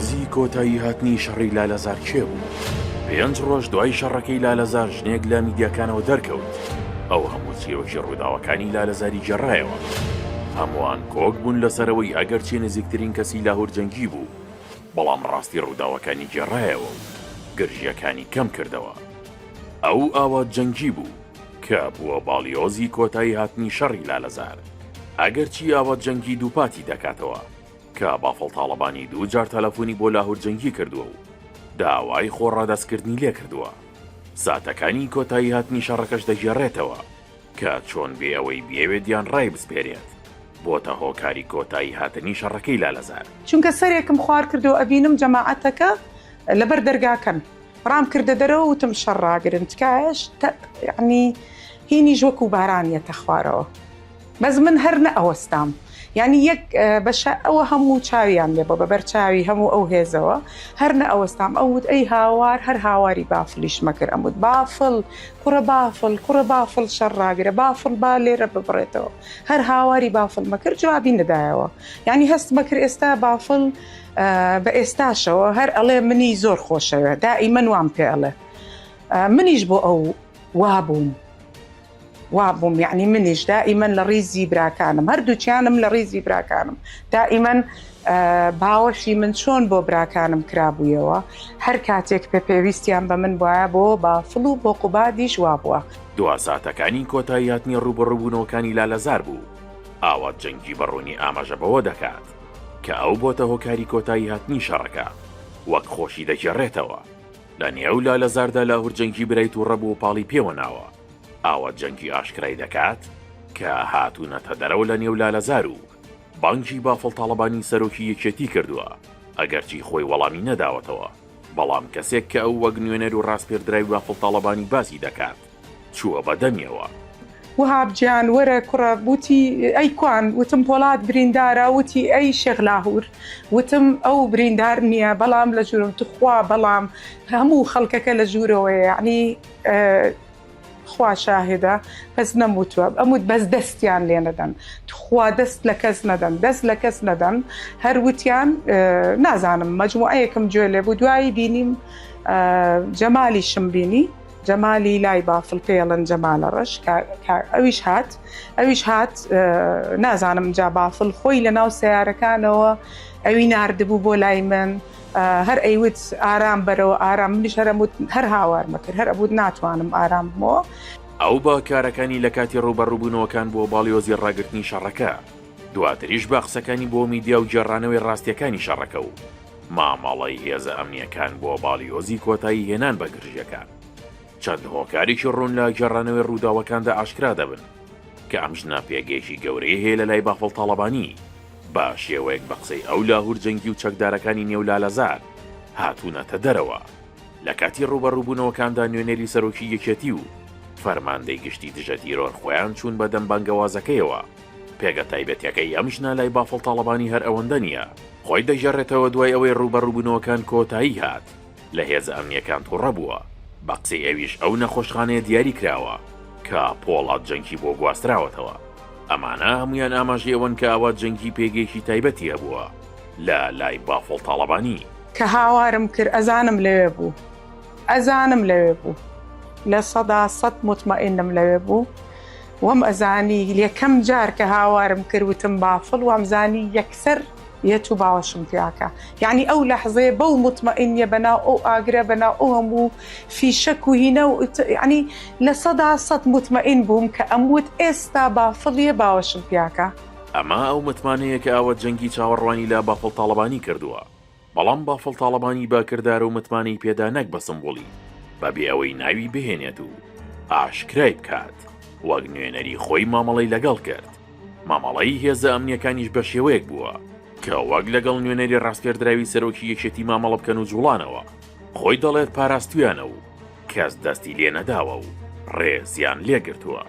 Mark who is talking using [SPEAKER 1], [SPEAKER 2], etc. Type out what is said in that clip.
[SPEAKER 1] باڵیۆزی کۆتایی هاتنی شەڕی لالەزار کێ بوو؟ 5 ڕۆژ دوای شەڕەکەی لالەزار ژنێک لە میدیاکانەوە دەرکەوت. ئەو هەموو چیرۆکی ڕووداوەکانی لالەزاری گەڕایەوە. هەمووان کۆک بوون لەسەرەوەی ئەگەرچی نزیکترین کەسی لاهور جەنگی بوو، بەڵام ڕاستی ڕووداوەکانی گەڕایەوە و گرژیەکانی کەم کردەوە. ئەو ئاوات جەنگی بوو کە بووە باڵیۆزی کۆتایی هاتنی شەڕی لالەزار. ئەگەرچی ئاوات جەنگی دووپاتی دەکاتەوە کە بافڵ تاڵەبانی دوو جار تەلەفۆنی بۆ لاهور جەنگی کردووە و داوای خۆڕادەستکردنی لێ کردووە. ساتەکانی کۆتایی هاتنی شەڕەکەش دەگێڕێتەوە کە چۆن بێ ئەوەی بێوێت یان ڕای بسپێرێت بۆتە هۆکاری کۆتایی هاتنی شەڕەکەی لالەزار.
[SPEAKER 2] چونکە سەرێکم خوار کردو ئەبینم جەماعەتەکە لەبەر دەرگاکەن ڕام کردە دەرەوە وتم شەڕ ڕاگرن تکایش یعنی هینیش وەکو بارانیەتە خوارەوە. بەس من هەر نەئەوەستام، یعنی یەک بەشە ئەوە هەموو چاویان لێ بۆ بەبەر چاوی هەموو ئەو هێزەوە هەر نەئەوەستام. ئەوت ئەی هاوار هەر هاواری بافلیش مەکرد. ئەموت بافڵ کوڕە بافڵ کوڕە بافڵ شەڕ ڕاگرە بافڵ با لێرە ببڕێتەوە. هەر هاواری بافڵ مەکرد جوابی نەدایەوە. یعنی هەست مەکرد ئێستا بافڵ بە ئێستاشەوە هەر ئەڵێ منی زۆر خۆشەوە دائیمەن وام پێ ئەڵێ. منیش بۆ ئەو وابووم یعنی منیش دائیمەن لە ڕیزی براکانم، هەردووچیانم لە ڕیزی براکانم دائیمەن باوەشی من چۆن بۆ براکانم کرابوویەوە. هەر کاتێک پێویستیان بە من بواە بۆ بافڵ و بۆ قوبادیش وابووە.
[SPEAKER 1] دوا ساتەکانی کۆتایی هاتنی ڕوبەڕووبوونەوەکانی لالەزار بوو. ئاوات جەنگی بەڕوونی ئاماژە بەوە دەکات کە ئەو بۆتە هۆکاری کۆتایی هاتنی شەڕەکە وەک خۆشی دەگێڕێتەوە. لە نێو لالەزاردا لاهور جەنگی برایت و ڕەبوو و پاڵی پێوە ناوە. ئاوات جەنگی ئاشکرای دەکات کە هاتوونەتە دەرەوە لە نێو لالەزار و بانگی بافڵ تاڵەبانی سەرۆکی یەکێتی کردووە، ئەگەرچی خۆی وەڵامی نەداوەتەوە. بەڵام کەسێک کە ئەو وەک نوێنەر و ڕاستپێردراوی بافڵ تاڵەبانی باسی دەکات چووە بەدەمیەوە.
[SPEAKER 2] وهاب گیان وەرە کوڕە وتی ئەی کوان، وتم پۆڵات بریندارە، وتی ئەی شێخ لاهور، وتم ئەو بریندار نییە بەڵام لە ژوورم تخوا بەڵام هەموو خەڵکەکە لە ژوورەوەی یعنی خوا شاهدە بەس نەموتوە ئەموت بەس دەستیان لێ نەدەن، تخوا دەست لە کەس نەدەن، دەست لە کەس نەدەن. هەروتیان نازانم مەجموعەیەکم گوێ لێ بوو. دوایی بینیم جەمالیشم بینی، جەمالی لای بافڵ پێڵن جەمالە ڕەش ئەویش هات نازانم جا بافڵ خۆی لە ناو سیارەکانەوە ئەوی ناردبوو بۆ لای من، هەر ئەیوت ئارام بەرەوە ئارام، منیش هەر هاوار مەکرد، هەر ئەبوو ناتوانم ئارام بمەوە.
[SPEAKER 1] ئەو باکارەکانی لە کاتی ڕوبەڕووبوونەوەکان بۆ باڵیۆزی ڕاگررتنی شەڕەکە، دواتریش باخسەکانی بۆ میدیا و گێڕانەوەی ڕاستیەکانی شەڕەکە و مامەڵەی هێزە ئەمنیەکان بۆ باڵیۆزی کۆتایی هێنان بە گرژیەکان. چەند هۆکاریشی ڕوون لە گێڕانەوەی ڕووداوەکاندا ئاشکرا دەبن کە ئەم ژنە پێگەیشی گەورەی هەیە لە لای بافڵ تاڵەبانی با شێوەیەک بە قسەی ئەو لاهور جەنگی و چەکدارەکانی نێو لالەزار هاتوونەتە دەرەوە. لە کاتی ڕوبەڕووبوونەوەکاندا نوێنەری سەرۆکی یەکێتی و فەرماندەی گشتی دژە تیرۆر خۆیان چوون بە دەم بانگەوازەکەیەوە. پێگە تایبەتیەکەی ئەم ژنە لای بافڵ تاڵەبانی هەر ئەوەندە نییە، خۆی دەژێڕێتەوە دوای ئەوەی ڕوبەڕووبوونەوەکان کۆتایی هات لە هێزە ئەمنیەکان تووڕە بووە. بە قسەی ئەویش ئەو نەخۆشخانەیە دیاری کراوە کە پۆڵات جەنگی بۆ گواستراوەتەوە. ئەمانە هەمویان ئاماژەی ئەوەن کە ئاوات جەنگی پێگەیشی تایبەتی هەبووە لە لای بافڵ تاڵەبانی.
[SPEAKER 2] کە هاوارم کرد ئەزانم لەوێ بوو لە 100% مطمئنم لەوێ بوو. وەم ئەزانی یەکەم جار کە هاوارم کرد وتم بافڵ وامزانی یەکسەر یەت و باوەشم پیاکە، یعنی ئەو لەحظەیە بەو مطمئنیە بەناو ئەو ئاگرە بەناو ئەو هەموو فیشەک و هینە و ینی لە 100% مطمئن بووم کە ئەموت ئێستا بافڵیە باوەشم پیاکە.
[SPEAKER 1] ئەمە ئەو متمانەیە کە ئاوات جەنگی چاوەڕوانی لە بافڵ تاڵەبانی کردووە، بەڵام بافڵ تاڵەبانی باکردار و متمانەی پێدا نەک بە سمبوڵی بەبێ ئەوەی ناوی بهێنێت و ئاشکرای بکات وەک نوێنەری خۆی مامەڵەی لەگەڵ کرد. مامەڵەی هێزە ئەمنیەکانیش بە شێوەیەک بووە کە وەک لەگەڵ نوێنەری ڕاستپێردراوی سەرۆکی یەکێتی مامەڵە بکەن و جوڵانەوە. خۆی دەڵێت پاراستویانە و کەس دەستی لێ نەداوە و ڕێزیان لێگرتووە.